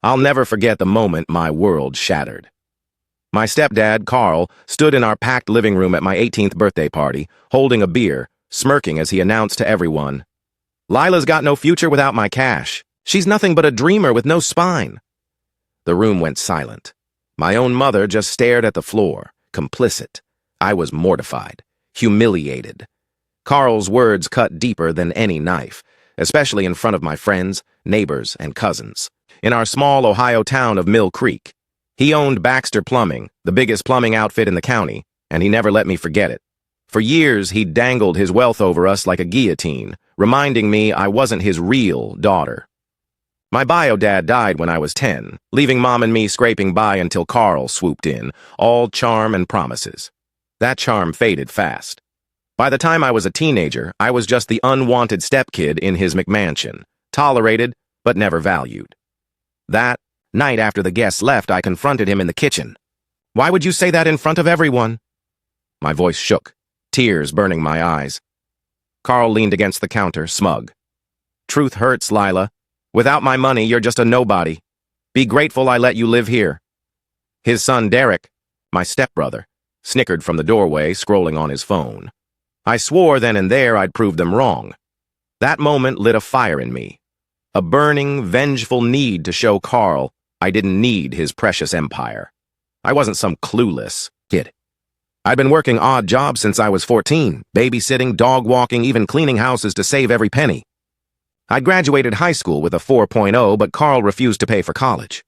I'll never forget the moment my world shattered. My stepdad, Carl, stood in our packed living room at my 18th birthday party, holding a beer, smirking as he announced to everyone, "Lila's got no future without my cash. She's nothing but a dreamer with no spine." The room went silent. My own mother just stared at the floor, complicit. I was mortified, humiliated. Carl's words cut deeper than any knife, especially in front of my friends, neighbors, and cousins. In our small Ohio town of Mill Creek, he owned Baxter Plumbing, the biggest plumbing outfit in the county, and he never let me forget it. For years, he dangled his wealth over us like a guillotine, reminding me I wasn't his real daughter. My bio dad died when I was 10, leaving Mom and me scraping by until Carl swooped in, all charm and promises. That charm faded fast. By the time I was a teenager, I was just the unwanted stepkid in his McMansion, tolerated but never valued. That night after the guests left, I confronted him in the kitchen. "Why would you say that in front of everyone?" My voice shook, tears burning my eyes. Carl leaned against the counter, smug. "Truth hurts, Lila. Without my money, you're just a nobody. Be grateful I let you live here." His son, Derek, my stepbrother, snickered from the doorway, scrolling on his phone. I swore then and there I'd prove them wrong. That moment lit a fire in me. A burning, vengeful need to show Carl I didn't need his precious empire. I wasn't some clueless kid. I'd been working odd jobs since I was 14, babysitting, dog walking, even cleaning houses to save every penny. I graduated high school with a 4.0, but Carl refused to pay for college.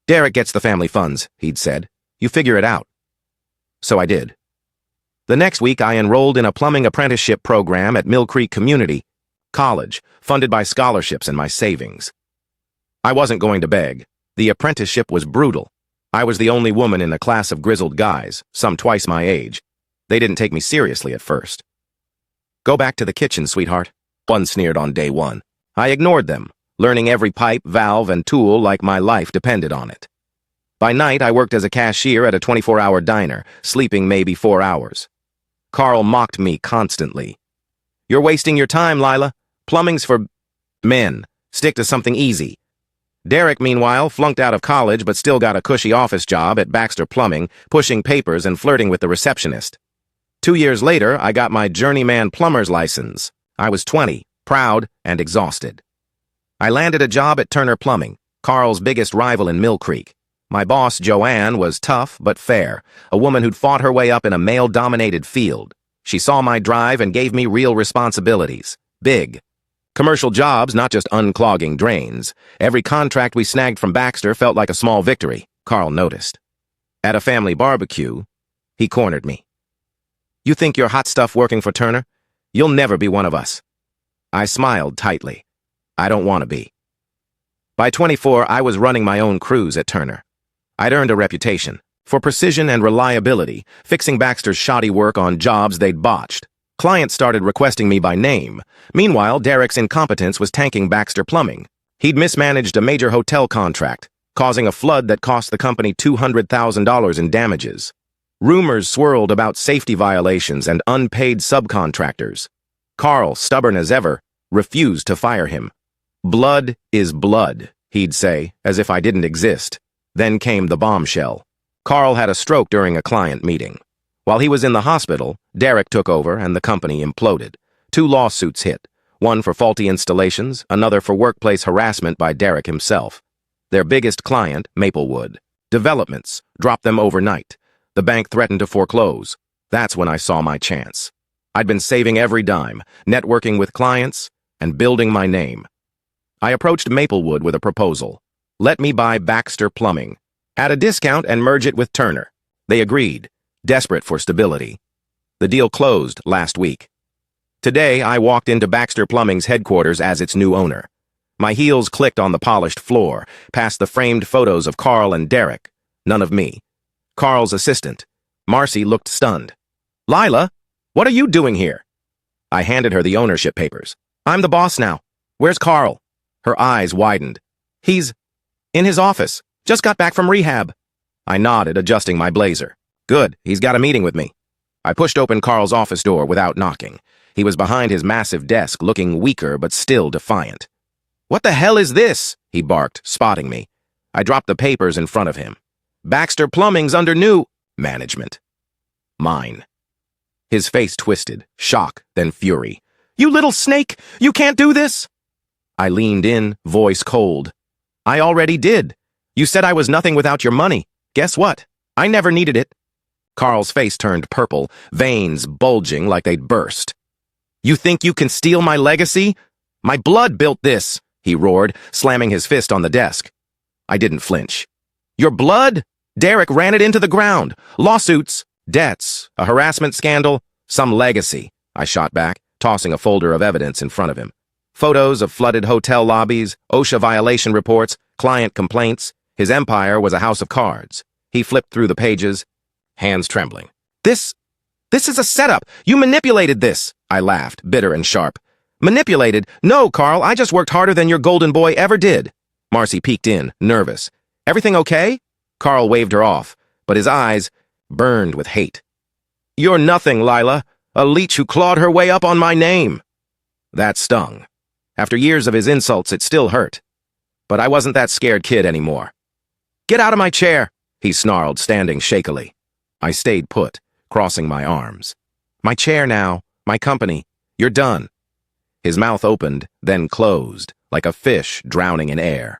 "Derek gets the family funds," he'd said. "You figure it out." So I did. The next week, I enrolled in a plumbing apprenticeship program at Mill Creek Community College, funded by scholarships and my savings. I wasn't going to beg. The apprenticeship was brutal. I was the only woman in a class of grizzled guys, some twice my age. They didn't take me seriously at first. "Go back to the kitchen, sweetheart," one sneered on day one. I ignored them, learning every pipe, valve, and tool like my life depended on it. By night, I worked as a cashier at a 24-hour diner, sleeping maybe 4 hours. Carl mocked me constantly. "You're wasting your time, Lila. Plumbing's for men. Stick to something easy." Derek, meanwhile, flunked out of college but still got a cushy office job at Baxter Plumbing, pushing papers and flirting with the receptionist. 2 years later, I got my journeyman plumber's license. I was 20, proud and exhausted. I landed a job at Turner Plumbing, Carl's biggest rival in Mill Creek. My boss, Joanne, was tough but fair, a woman who'd fought her way up in a male-dominated field. She saw my drive and gave me real responsibilities. Big. Commercial jobs, not just unclogging drains. Every contract we snagged from Baxter felt like a small victory, Carl noticed. At a family barbecue, he cornered me. "You think you're hot stuff working for Turner? You'll never be one of us." I smiled tightly. I don't want to be. By 24, I was running my own crews at Turner. I'd earned a reputation for precision and reliability, fixing Baxter's shoddy work on jobs they'd botched. Clients started requesting me by name. Meanwhile, Derek's incompetence was tanking Baxter Plumbing. He'd mismanaged a major hotel contract, causing a flood that cost the company $200,000 in damages. Rumors swirled about safety violations and unpaid subcontractors. Carl, stubborn as ever, refused to fire him. "Blood is blood," he'd say, as if I didn't exist. Then came the bombshell. Carl had a stroke during a client meeting. While he was in the hospital, Derek took over and the company imploded. 2 lawsuits hit, one for faulty installations, another for workplace harassment by Derek himself. Their biggest client, Maplewood Developments, dropped them overnight. The bank threatened to foreclose. That's when I saw my chance. I'd been saving every dime, networking with clients, and building my name. I approached Maplewood with a proposal. Let me buy Baxter Plumbing, at a discount and merge it with Turner. They agreed, desperate for stability. The deal closed last week. Today, I walked into Baxter Plumbing's headquarters as its new owner. My heels clicked on the polished floor, past the framed photos of Carl and Derek. None of me. Carl's assistant, Marcy, looked stunned. "Lila, what are you doing here?" I handed her the ownership papers. "I'm the boss now. Where's Carl?" Her eyes widened. "He's in his office. Just got back from rehab." I nodded, adjusting my blazer. "Good, he's got a meeting with me." I pushed open Carl's office door without knocking. He was behind his massive desk, looking weaker but still defiant. "What the hell is this?" he barked, spotting me. I dropped the papers in front of him. Baxter Plumbing's under new management. Mine. His face twisted, shock, then fury. You little snake! You can't do this! I leaned in, voice cold. I already did. You said I was nothing without your money. Guess what? I never needed it. Carl's face turned purple, veins bulging like they'd burst. You think you can steal my legacy? My blood built this, he roared, slamming his fist on the desk. I didn't flinch. Your blood? Derek ran it into the ground. Lawsuits, debts, a harassment scandal, some legacy, I shot back, tossing a folder of evidence in front of him. Photos of flooded hotel lobbies, OSHA violation reports, client complaints. His empire was a house of cards. He flipped through the pages, hands trembling. This is a setup. You manipulated this. I laughed, bitter and sharp. Manipulated? No, Carl, I just worked harder than your golden boy ever did. Marcy peeked in, nervous. Everything okay? Carl waved her off, but his eyes burned with hate. You're nothing, Lila. A leech who clawed her way up on my name. That stung. After years of his insults, it still hurt. But I wasn't that scared kid anymore. Get out of my chair, he snarled, standing shakily. I stayed put, crossing my arms. My chair now, my company. You're done. His mouth opened, then closed, like a fish drowning in air.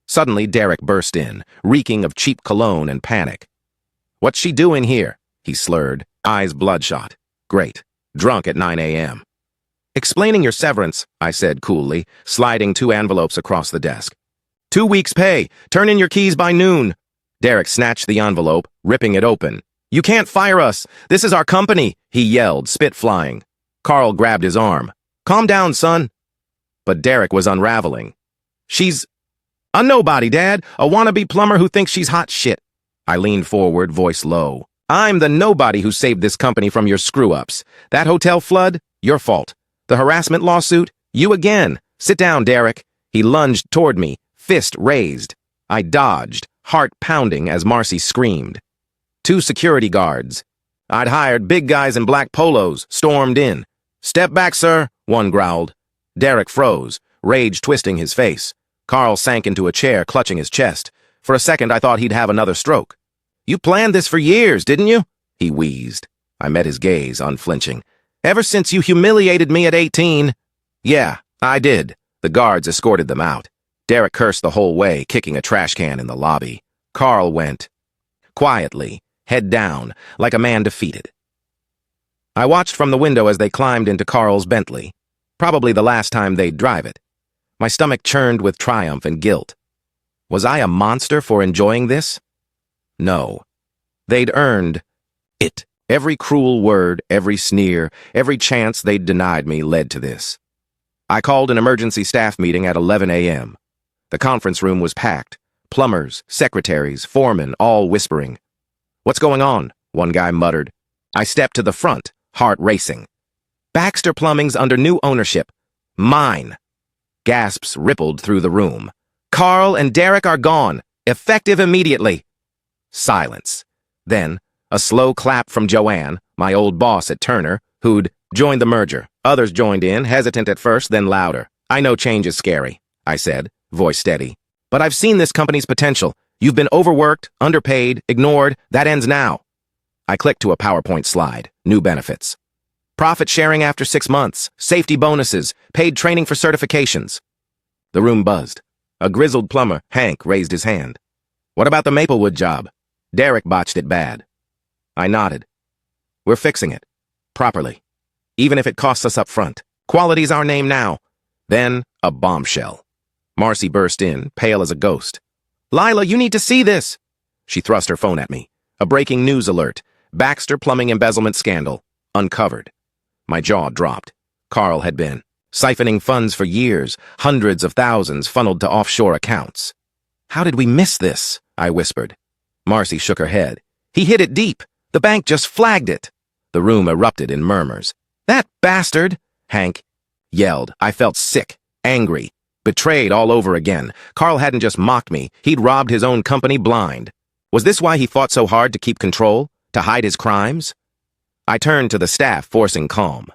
Suddenly, Derek burst in, reeking of cheap cologne and panic. What's she doing here? He slurred, eyes bloodshot. Great. Drunk at 9 a.m. Explaining your severance, I said coolly, sliding 2 envelopes across the desk. 2 weeks' pay. Turn in your keys by noon. Derek snatched the envelope, ripping it open. You can't fire us. This is our company, he yelled, spit flying. Carl grabbed his arm. Calm down, son. But Derek was unraveling. She's a nobody, Dad. A wannabe plumber who thinks she's hot shit. I leaned forward, voice low. I'm the nobody who saved this company from your screw-ups. That hotel flood? Your fault. The harassment lawsuit? You again. Sit down, Derek. He lunged toward me, fist raised. I dodged, heart pounding as Marcy screamed. 2 security guards. I'd hired big guys in black polos, stormed in. Step back, sir, one growled. Derek froze, rage twisting his face. Carl sank into a chair, clutching his chest. For a second, I thought he'd have another stroke. You planned this for years, didn't you? He wheezed. I met his gaze, unflinching. Ever since you humiliated me at 18. Yeah, I did. The guards escorted them out. Derek cursed the whole way, kicking a trash can in the lobby. Carl went quietly, head down, like a man defeated. I watched from the window as they climbed into Carl's Bentley, probably the last time they'd drive it. My stomach churned with triumph and guilt. Was I a monster for enjoying this? No. They'd earned it. Every cruel word, every sneer, every chance they'd denied me led to this. I called an emergency staff meeting at 11 a.m. The conference room was packed. Plumbers, secretaries, foremen, all whispering. What's going on? One guy muttered. I stepped to the front, heart racing. Baxter Plumbing's under new ownership. Mine. Gasps rippled through the room. Carl and Derek are gone. Effective immediately. Silence. Then, a slow clap from Joanne, my old boss at Turner, who'd joined the merger. Others joined in, hesitant at first, then louder. I know change is scary, I said, voice steady. But I've seen this company's potential. You've been overworked, underpaid, ignored. That ends now. I clicked to a PowerPoint slide. New benefits. Profit sharing after 6 months. Safety bonuses. Paid training for certifications. The room buzzed. A grizzled plumber, Hank, raised his hand. What about the Maplewood job? Derek botched it bad. I nodded. We're fixing it. Properly. Even if it costs us up front. Quality's our name now. Then, a bombshell. Marcy burst in, pale as a ghost. Lila, you need to see this. She thrust her phone at me. A breaking news alert. Baxter Plumbing embezzlement scandal. Uncovered. My jaw dropped. Carl had been siphoning funds for years, hundreds of thousands funneled to offshore accounts. How did we miss this? I whispered. Marcy shook her head. He hid it deep. The bank just flagged it. The room erupted in murmurs. That bastard, Hank yelled. I felt sick, angry, betrayed all over again. Carl hadn't just mocked me. He'd robbed his own company blind. Was this why he fought so hard to keep control? To hide his crimes? I turned to the staff, forcing calm.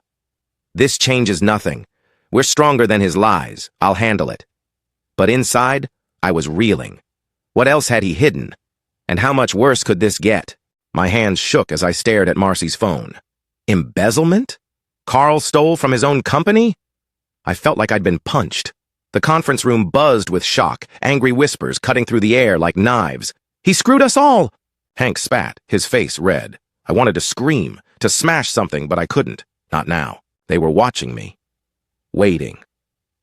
This changes nothing. We're stronger than his lies. I'll handle it. But inside, I was reeling. What else had he hidden? And how much worse could this get? My hands shook as I stared at Marcy's phone. Embezzlement? Carl stole from his own company? I felt like I'd been punched. The conference room buzzed with shock, angry whispers cutting through the air like knives. He screwed us all! Hank spat, his face red. I wanted to scream, to smash something, but I couldn't. Not now. They were watching me. Waiting.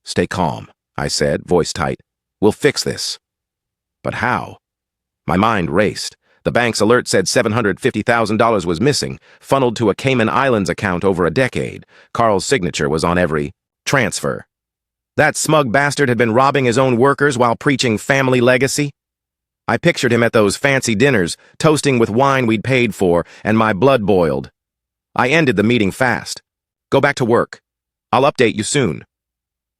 Stay calm, I said, voice tight. We'll fix this. But how? My mind raced. The bank's alert said $750,000 was missing, funneled to a Cayman Islands account over a decade. Carl's signature was on every transfer. That smug bastard had been robbing his own workers while preaching family legacy. I pictured him at those fancy dinners, toasting with wine we'd paid for, and my blood boiled. I ended the meeting fast. Go back to work. I'll update you soon.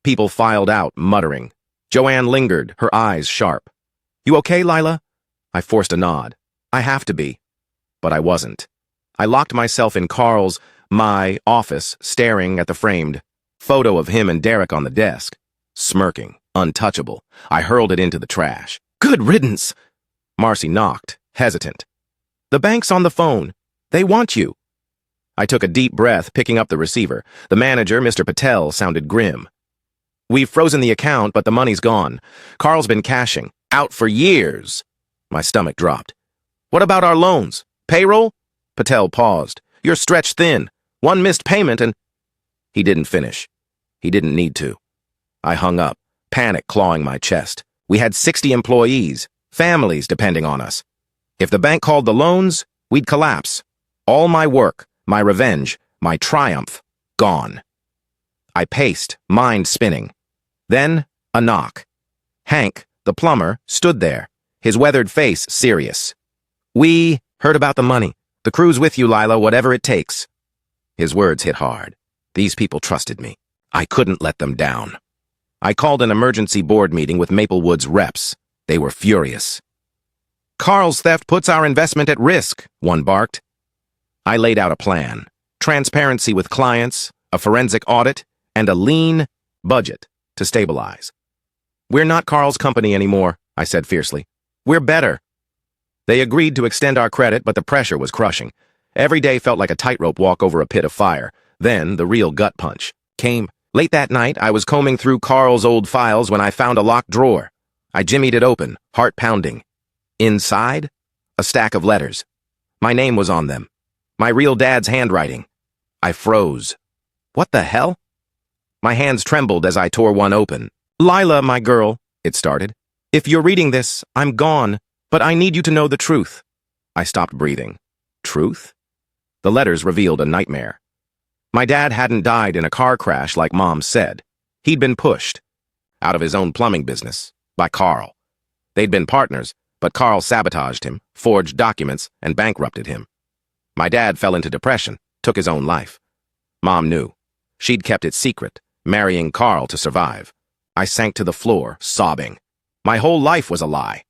People filed out, muttering. Joanne lingered, her eyes sharp. You okay, Lila? I forced a nod. I have to be. But I wasn't. I locked myself in my office, staring at the framed photo of him and Derek on the desk. Smirking, untouchable, I hurled it into the trash. Good riddance! Marcy knocked, hesitant. The bank's on the phone. They want you. I took a deep breath, picking up the receiver. The manager, Mr. Patel, sounded grim. We've frozen the account, but the money's gone. Carl's been cashing. Out for years. My stomach dropped. What about our loans? Payroll? Patel paused. You're stretched thin. One missed payment and... He didn't finish. He didn't need to. I hung up, panic clawing my chest. We had 60 employees, families depending on us. If the bank called the loans, we'd collapse. All my work, my revenge, my triumph, gone. I paced, mind spinning. Then, a knock. Hank, the plumber, stood there, his weathered face serious. We heard about the money. The crew's with you, Lila, whatever it takes. His words hit hard. These people trusted me. I couldn't let them down. I called an emergency board meeting with Maplewood's reps. They were furious. Carl's theft puts our investment at risk, one barked. I laid out a plan. Transparency with clients, a forensic audit, and a lean budget to stabilize. We're not Carl's company anymore, I said fiercely. We're better. They agreed to extend our credit, but the pressure was crushing. Every day felt like a tightrope walk over a pit of fire. Then the real gut punch came. Late that night, I was combing through Carl's old files when I found a locked drawer. I jimmied it open, heart pounding. Inside, a stack of letters. My name was on them. My real dad's handwriting. I froze. What the hell? My hands trembled as I tore one open. Lila, my girl, it started. If you're reading this, I'm gone, but I need you to know the truth. I stopped breathing. Truth? The letters revealed a nightmare. My dad hadn't died in a car crash like Mom said. He'd been pushed out of his own plumbing business by Carl. They'd been partners, but Carl sabotaged him, forged documents, and bankrupted him. My dad fell into depression, took his own life. Mom knew. She'd kept it secret, marrying Carl to survive. I sank to the floor, sobbing. My whole life was a lie.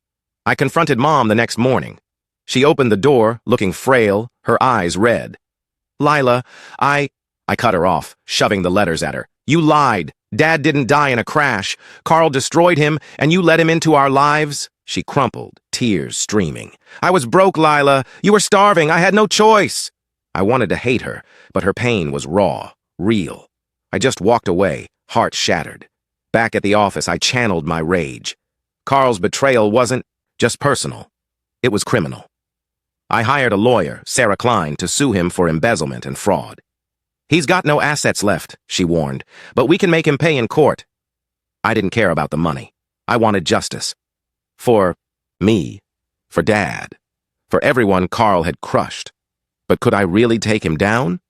I confronted Mom the next morning. She opened the door, looking frail, her eyes red. Lila, I cut her off, shoving the letters at her. You lied. Dad didn't die in a crash. Carl destroyed him, and you let him into our lives. She crumpled, tears streaming. I was broke, Lila. You were starving. I had no choice. I wanted to hate her, but her pain was raw, real. I just walked away, heart shattered. Back at the office, I channeled my rage. Carl's betrayal wasn't just personal. It was criminal. I hired a lawyer, Sarah Klein, to sue him for embezzlement and fraud. He's got no assets left, she warned, but we can make him pay in court. I didn't care about the money. I wanted justice. For me. For Dad. For everyone Carl had crushed. But could I really take him down?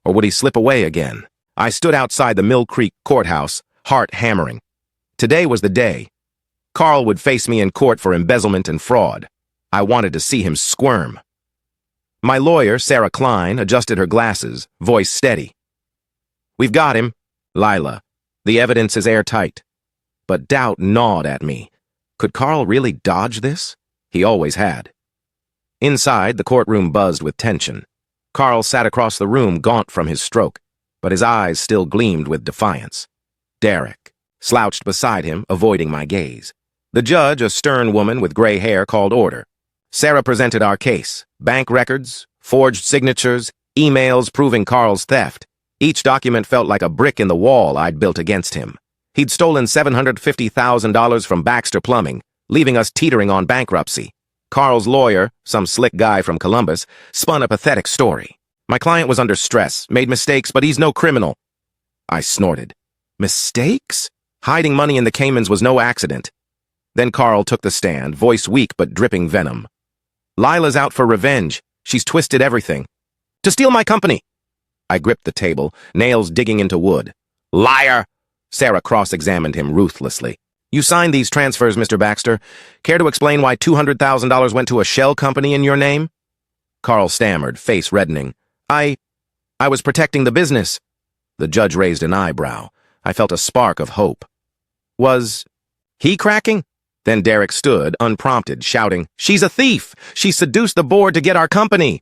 Or would he slip away again? I stood outside the Mill Creek courthouse, heart hammering. Today was the day. Carl would face me in court for embezzlement and fraud. I wanted to see him squirm. My lawyer, Sarah Klein, adjusted her glasses, voice steady. We've got him, Lila. The evidence is airtight. But doubt gnawed at me. Could Carl really dodge this? He always had. Inside, the courtroom buzzed with tension. Carl sat across the room, gaunt from his stroke, but his eyes still gleamed with defiance. Derek slouched beside him, avoiding my gaze. The judge, a stern woman with gray hair, called order. Sarah presented our case. Bank records, forged signatures, emails proving Carl's theft. Each document felt like a brick in the wall I'd built against him. He'd stolen $750,000 from Baxter Plumbing, leaving us teetering on bankruptcy. Carl's lawyer, some slick guy from Columbus, spun a pathetic story. My client was under stress, made mistakes, but he's no criminal. I snorted. Mistakes? Hiding money in the Caymans was no accident. Then Carl took the stand, voice weak but dripping venom. Lila's out for revenge. She's twisted everything. To steal my company. I gripped the table, nails digging into wood. Liar! Sarah cross-examined him ruthlessly. You signed these transfers, Mr. Baxter. Care to explain why $200,000 went to a shell company in your name? Carl stammered, face reddening. I was protecting the business. The judge raised an eyebrow. I felt a spark of hope. Was he cracking? Then Derek stood, unprompted, shouting, She's a thief! She seduced the board to get our company!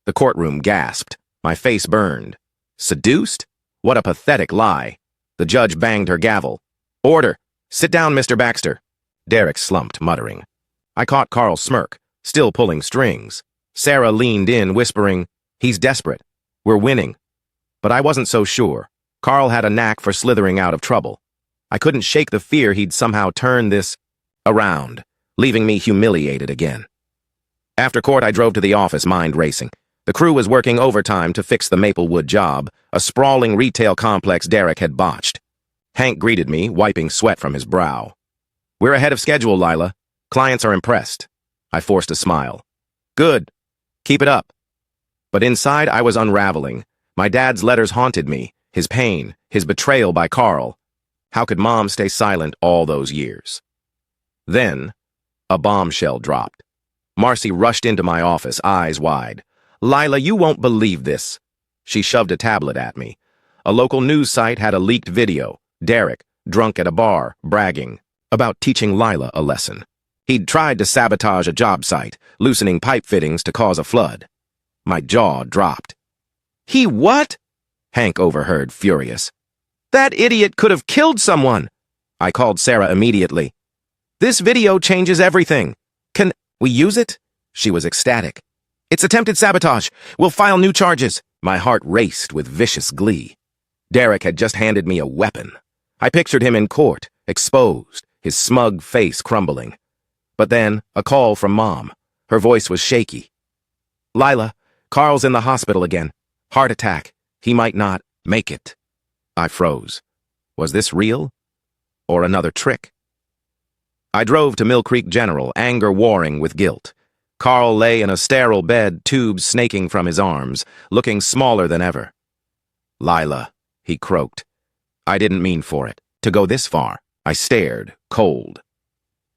The courtroom gasped. My face burned. Seduced? What a pathetic lie. The judge banged her gavel. Order! Sit down, Mr. Baxter. Derek slumped, muttering. I caught Carl's smirk, still pulling strings. Sarah leaned in, whispering, He's desperate. We're winning. But I wasn't so sure. Carl had a knack for slithering out of trouble. I couldn't shake the fear he'd somehow turn this around, leaving me humiliated again. After court, I drove to the office, mind racing. The crew was working overtime to fix the Maplewood job, a sprawling retail complex Derek had botched. Hank greeted me, wiping sweat from his brow. We're ahead of schedule, Lila. Clients are impressed. I forced a smile. Good. Keep it up. But inside, I was unraveling. My dad's letters haunted me, his pain, his betrayal by Carl. How could Mom stay silent all those years? Then, a bombshell dropped. Marcy rushed into my office, eyes wide. Lila, you won't believe this. She shoved a tablet at me. A local news site had a leaked video. Derek, drunk at a bar, bragging about teaching Lila a lesson. He'd tried to sabotage a job site, loosening pipe fittings to cause a flood. My jaw dropped. He what? Hank overheard, furious. That idiot could have killed someone. I called Sarah immediately. This video changes everything. Can we use it? She was ecstatic. It's attempted sabotage. We'll file new charges. My heart raced with vicious glee. Derek had just handed me a weapon. I pictured him in court, exposed, his smug face crumbling. But then, a call from Mom. Her voice was shaky. Lila, Carl's in the hospital again. Heart attack. He might not make it. I froze. Was this real? Or another trick? I drove to Mill Creek General, anger warring with guilt. Carl lay in a sterile bed, tubes snaking from his arms, looking smaller than ever. Lila, he croaked. I didn't mean for it to go this far. I stared, cold.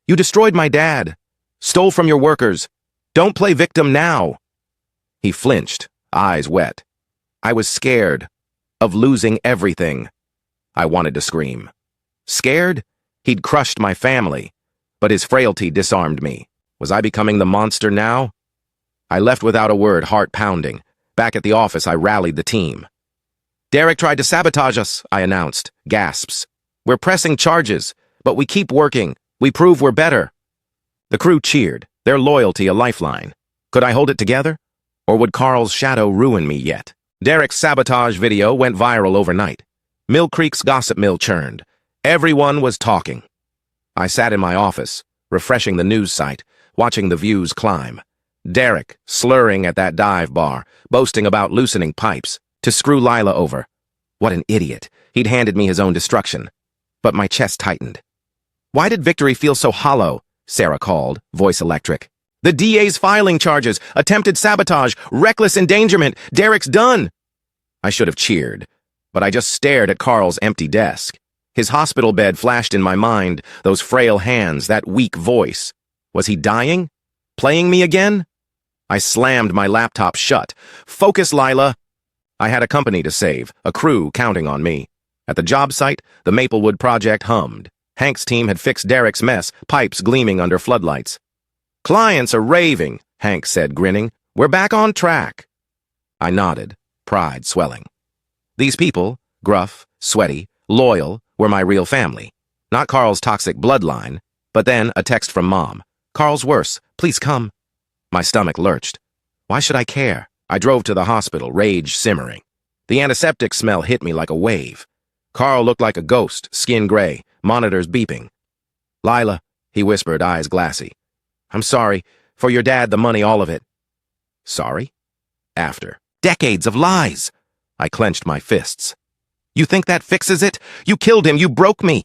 You destroyed my dad. Stole from your workers. Don't play victim now. He flinched, eyes wet. I was scared of losing everything. I wanted to scream. Scared? He'd crushed my family. But his frailty disarmed me. Was I becoming the monster now? I left without a word, heart pounding. Back at the office, I rallied the team. Derek tried to sabotage us, I announced. Gasps. We're pressing charges, but we keep working. We prove we're better. The crew cheered, their loyalty a lifeline. Could I hold it together? Or would Carl's shadow ruin me yet? Derek's sabotage video went viral overnight. Mill Creek's gossip mill churned. Everyone was talking. I sat in my office, refreshing the news site, watching the views climb. Derek, slurring at that dive bar, boasting about loosening pipes, to screw Lila over. What an idiot. He'd handed me his own destruction. But my chest tightened. Why did victory feel so hollow? Sarah called, voice electric. The DA's filing charges, attempted sabotage, reckless endangerment. Derek's done. I should have cheered, but I just stared at Carl's empty desk. His hospital bed flashed in my mind, those frail hands, that weak voice. Was he dying? Playing me again? I slammed my laptop shut. Focus, Lila. I had a company to save, a crew counting on me. At the job site, the Maplewood project hummed. Hank's team had fixed Derek's mess, pipes gleaming under floodlights. Clients are raving, Hank said, grinning. We're back on track. I nodded, pride swelling. These people, gruff, sweaty, loyal, were my real family. Not Carl's toxic bloodline. But then, a text from Mom. "Carl's worse. Please come." My stomach lurched. Why should I care? I drove to the hospital, rage simmering. The antiseptic smell hit me like a wave. Carl looked like a ghost, skin gray, monitors beeping. "Lila," he whispered, eyes glassy. "I'm sorry. For your dad, the money, all of it." Sorry? After. Decades of lies! I clenched my fists. "You think that fixes it? You killed him. You broke me."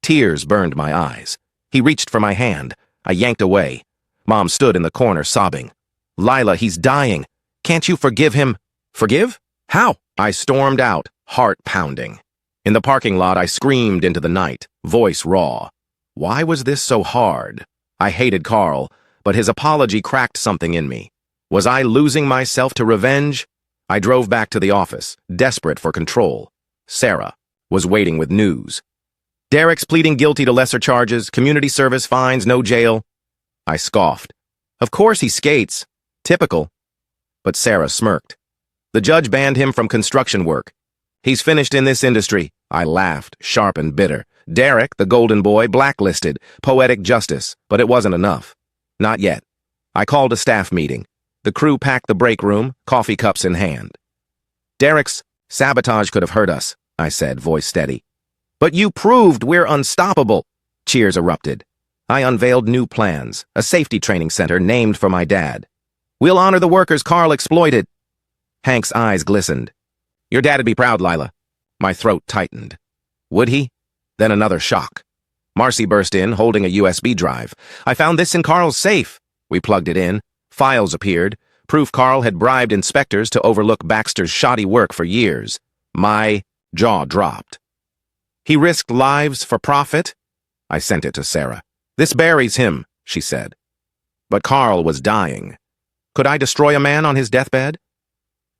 Tears burned my eyes. He reached for my hand. I yanked away. Mom stood in the corner, sobbing. "Lila, he's dying. Can't you forgive him?" "Forgive? How?" I stormed out, heart pounding. In the parking lot, I screamed into the night, voice raw. Why was this so hard? I hated Carl, but his apology cracked something in me. Was I losing myself to revenge? I drove back to the office, desperate for control. Sarah was waiting with news. "Derek's pleading guilty to lesser charges, community service, fines, no jail." I scoffed. "Of course he skates. Typical." But Sarah smirked. "The judge banned him from construction work. He's finished in this industry." I laughed, sharp and bitter. Derek, the golden boy, blacklisted. Poetic justice. But it wasn't enough. Not yet. I called a staff meeting. The crew packed the break room, coffee cups in hand. "Derek's sabotage could have hurt us," I said, voice steady. "But you proved we're unstoppable." Cheers erupted. I unveiled new plans, a safety training center named for my dad. "We'll honor the workers Carl exploited." Hank's eyes glistened. "Your dad'd be proud, Lila." My throat tightened. Would he? Then another shock. Marcy burst in, holding a USB drive. "I found this in Carl's safe." We plugged it in. Files appeared. Proof Carl had bribed inspectors to overlook Baxter's shoddy work for years. My jaw dropped. "He risked lives for profit?" I sent it to Sarah. "This buries him," she said. But Carl was dying. Could I destroy a man on his deathbed?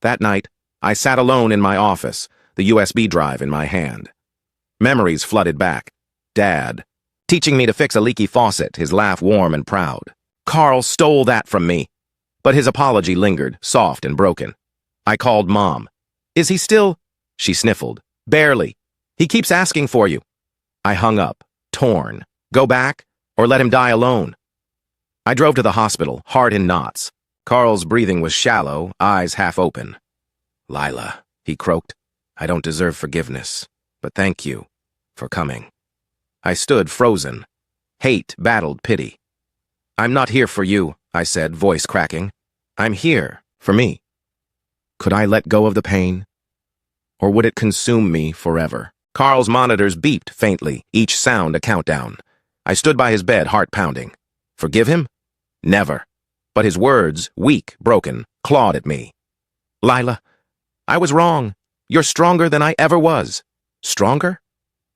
That night, I sat alone in my office, the USB drive in my hand. Memories flooded back. Dad, teaching me to fix a leaky faucet, his laugh warm and proud. Carl stole that from me. But his apology lingered, soft and broken. I called Mom. "Is he still?" She sniffled. "Barely. He keeps asking for you." I hung up, torn. Go back, or let him die alone? I drove to the hospital, heart in knots. Carl's breathing was shallow, eyes half open. "Lila," he croaked, "I don't deserve forgiveness, but thank you for coming." I stood frozen. Hate battled pity. "I'm not here for you," I said, voice cracking. "I'm here for me." Could I let go of the pain? Or would it consume me forever? Carl's monitors beeped faintly, each sound a countdown. I stood by his bed, heart pounding. Forgive him? Never. But his words, weak, broken, clawed at me. "Lila, I was wrong. You're stronger than I ever was." Stronger?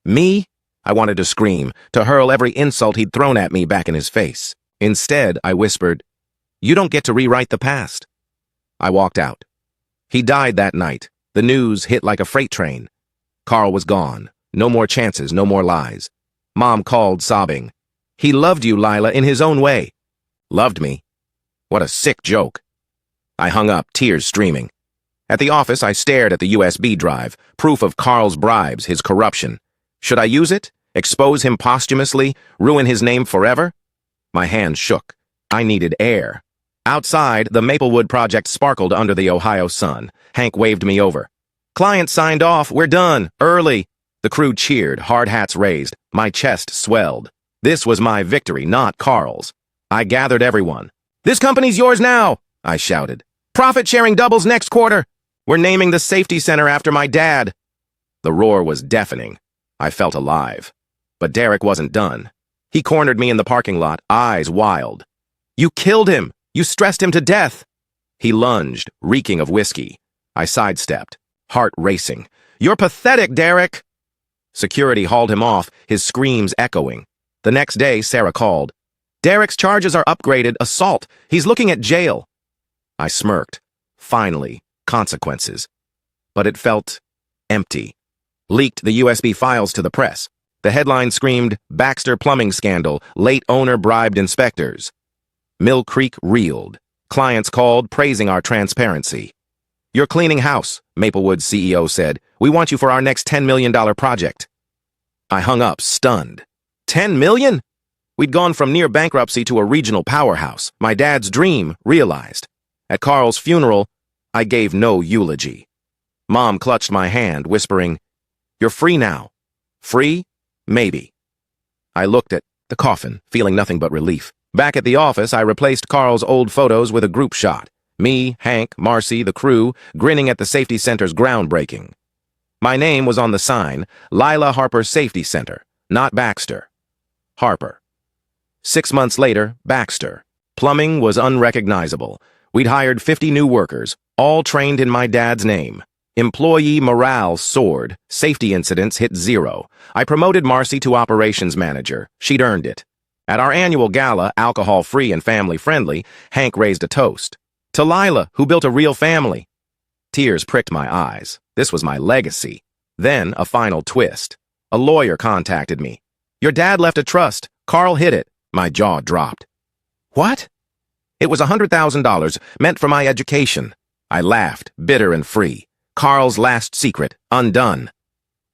Me? I wanted to scream, to hurl every insult he'd thrown at me back in his face. Instead, I whispered, "You don't get to rewrite the past." I walked out. He died that night. The news hit like a freight train. Carl was gone. No more chances, no more lies. Mom called, sobbing. "He loved you, Lila, in his own way." Loved me? What a sick joke. I hung up, tears streaming. At the office, I stared at the USB drive, proof of Carl's bribes, his corruption. Should I use it? Expose him posthumously? Ruin his name forever? My hands shook. I needed air. Outside, the Maplewood project sparkled under the Ohio sun. Hank waved me over. "Client signed off. We're done. Early." The crew cheered, hard hats raised. My chest swelled. This was my victory, not Carl's. I gathered everyone. "This company's yours now," I shouted. "Profit sharing doubles next quarter. We're naming the safety center after my dad." The roar was deafening. I felt alive. But Derek wasn't done. He cornered me in the parking lot, eyes wild. "You killed him. You stressed him to death." He lunged, reeking of whiskey. I sidestepped, heart racing. "You're pathetic, Derek." Security hauled him off, his screams echoing. The next day, Sarah called. "Derek's charges are upgraded, assault. He's looking at jail." I smirked. Finally, consequences. But it felt empty. Leaked the USB files to the press. The headline screamed, "Baxter Plumbing Scandal, Late Owner Bribed Inspectors." Mill Creek reeled. Clients called, praising our transparency. "You're cleaning house," Maplewood's CEO said. "We want you for our next $10 million project." I hung up, stunned. $10 million? We'd gone from near bankruptcy to a regional powerhouse, my dad's dream realized. At Carl's funeral, I gave no eulogy. Mom clutched my hand, whispering, "You're free now." Free? Maybe. I looked at the coffin, feeling nothing but relief. Back at the office, I replaced Carl's old photos with a group shot. Me, Hank, Marcy, the crew, grinning at the safety center's groundbreaking. My name was on the sign, Lila Harper Safety Center, not Baxter. Harper. 6 months later, Baxter. Plumbing was unrecognizable. We'd hired 50 new workers, all trained in my dad's name. Employee morale soared. Safety incidents hit 0. I promoted Marcy to operations manager. She'd earned it. At our annual gala, alcohol-free and family-friendly, Hank raised a toast. To Lila, who built a real family. Tears pricked my eyes. This was my legacy. Then, a final twist. A lawyer contacted me. "Your dad left a trust. Carl hid it." My jaw dropped. "What?" "It was $100,000, meant for my education." I laughed, bitter and free. Carl's last secret, undone.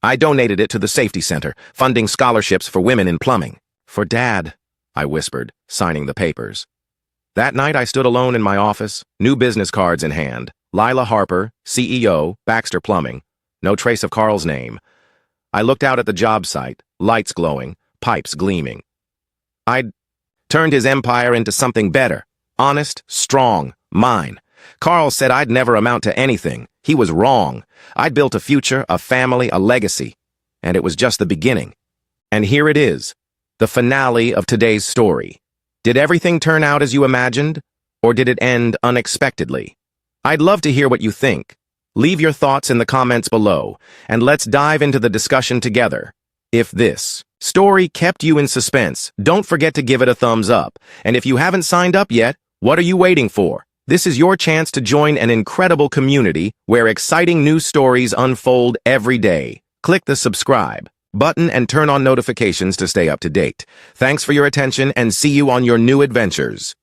I donated it to the safety center, funding scholarships for women in plumbing. "For Dad," I whispered, signing the papers. That night I stood alone in my office, new business cards in hand. Lila Harper, CEO, Baxter Plumbing. No trace of Carl's name. I looked out at the job site, lights glowing, pipes gleaming. I'd turned his empire into something better. Honest, strong, mine. Carl said I'd never amount to anything. He was wrong. I'd built a future, a family, a legacy. And it was just the beginning. And here it is, the finale of today's story. Did everything turn out as you imagined? Or did it end unexpectedly? I'd love to hear what you think. Leave your thoughts in the comments below, and let's dive into the discussion together. If this story kept you in suspense, don't forget to give it a thumbs up. And if you haven't signed up yet, what are you waiting for? This is your chance to join an incredible community where exciting new stories unfold every day. Click the subscribe button and turn on notifications to stay up to date. Thanks for your attention and see you on your new adventures.